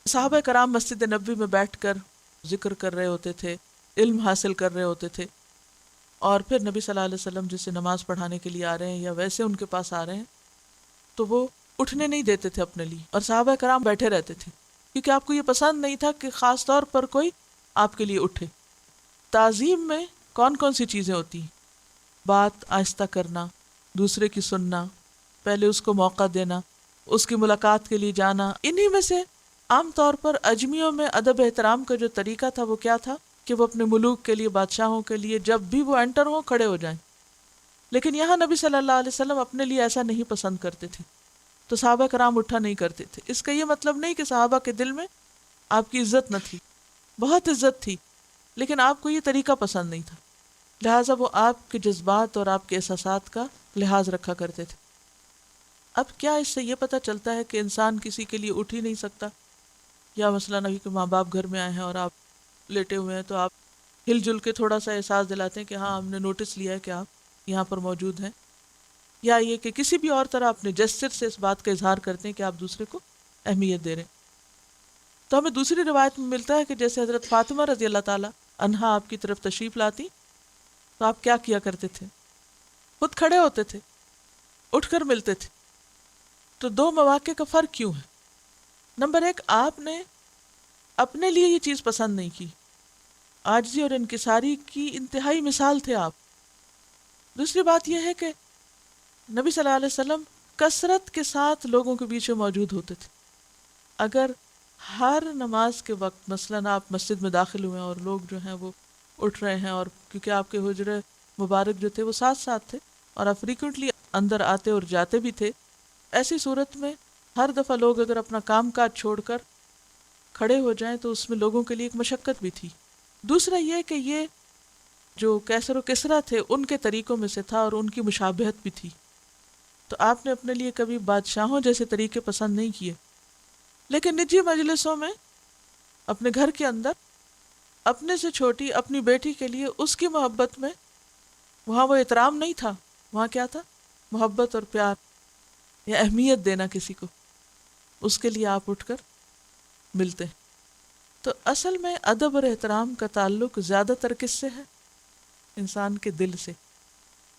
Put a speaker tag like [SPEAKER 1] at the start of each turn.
[SPEAKER 1] صحابہ کرام مسجد نبوی میں بیٹھ کر ذکر کر رہے ہوتے تھے، علم حاصل کر رہے ہوتے تھے، اور پھر نبی صلی اللہ علیہ وسلم جسے نماز پڑھانے کے لیے آ رہے ہیں یا ویسے ان کے پاس آ رہے ہیں تو وہ اٹھنے نہیں دیتے تھے اپنے لیے، اور صحابہ کرام بیٹھے رہتے تھے، کیونکہ آپ کو یہ پسند نہیں تھا کہ خاص طور پر کوئی آپ کے لیے اٹھے۔ تعظیم میں کون کون سی چیزیں ہوتی ہیں؟ بات آہستہ کرنا، دوسرے کی سننا، پہلے اس کو موقع دینا، اس کی ملاقات کے لیے جانا۔ انہی میں سے عام طور پر اجمیوں میں ادب احترام کا جو طریقہ تھا وہ کیا تھا کہ وہ اپنے ملوک کے لیے، بادشاہوں کے لیے جب بھی وہ انٹر ہوں کھڑے ہو جائیں، لیکن یہاں نبی صلی اللہ علیہ وسلم اپنے لیے ایسا نہیں پسند کرتے تھے، تو صحابہ کرام اٹھا نہیں کرتے تھے۔ اس کا یہ مطلب نہیں کہ صحابہ کے دل میں آپ کی عزت نہ تھی، بہت عزت تھی، لیکن آپ کو یہ طریقہ پسند نہیں تھا، لہٰذا وہ آپ کے جذبات اور آپ کے احساسات کا لحاظ رکھا کرتے تھے۔ اب کیا اس سے یہ پتہ چلتا ہے کہ انسان کسی کے لیے اٹھ ہی نہیں سکتا؟ یا مثلا ابھی کہ ماں باپ گھر میں آئے ہیں اور آپ لیٹے ہوئے ہیں تو آپ ہل جل کے تھوڑا سا احساس دلاتے ہیں کہ ہاں ہم نے نوٹس لیا ہے کہ آپ یہاں پر موجود ہیں، یا یہ کہ کسی بھی اور طرح اپنے جسچر سے اس بات کا اظہار کرتے ہیں کہ آپ دوسرے کو اہمیت دے رہے ہیں۔ تو ہمیں دوسری روایت میں ملتا ہے کہ جیسے حضرت فاطمہ رضی اللہ تعالی عنہا آپ کی طرف تشریف لاتی تو آپ کیا کیا کرتے تھے؟ خود کھڑے ہوتے تھے، اٹھ کر ملتے تھے۔ تو دو مواقع کا فرق کیوں ہے؟ نمبر ایک، آپ نے اپنے لیے یہ چیز پسند نہیں کی، عاجزی اور انکساری کی انتہائی مثال تھے آپ۔ دوسری بات یہ ہے کہ نبی صلی اللہ علیہ وسلم کثرت کے ساتھ لوگوں کے بیچ میں موجود ہوتے تھے۔ اگر ہر نماز کے وقت مثلاً آپ مسجد میں داخل ہوئے اور لوگ جو ہیں وہ اٹھ رہے ہیں، اور کیونکہ آپ کے حجرے مبارک جو تھے وہ ساتھ ساتھ تھے اور آپ فریکوینٹلی اندر آتے اور جاتے بھی تھے، ایسی صورت میں ہر دفعہ لوگ اگر اپنا کام کاج چھوڑ کر کھڑے ہو جائیں تو اس میں لوگوں کے لیے ایک مشقت بھی تھی۔ دوسرا یہ کہ یہ جو کیسر و کسرا تھے ان کے طریقوں میں سے تھا اور ان کی مشابہت بھی تھی، تو آپ نے اپنے لیے کبھی بادشاہوں جیسے طریقے پسند نہیں کیے، لیکن نجی مجلسوں میں اپنے گھر کے اندر اپنے سے چھوٹی اپنی بیٹی کے لیے اس کی محبت میں، وہاں وہ احترام نہیں تھا، وہاں کیا تھا؟ محبت اور پیار یا اہمیت دینا کسی کو، اس کے لیے آپ اٹھ کر ملتے ہیں۔ تو اصل میں ادب اور احترام کا تعلق زیادہ تر کس سے ہے؟ انسان کے دل سے۔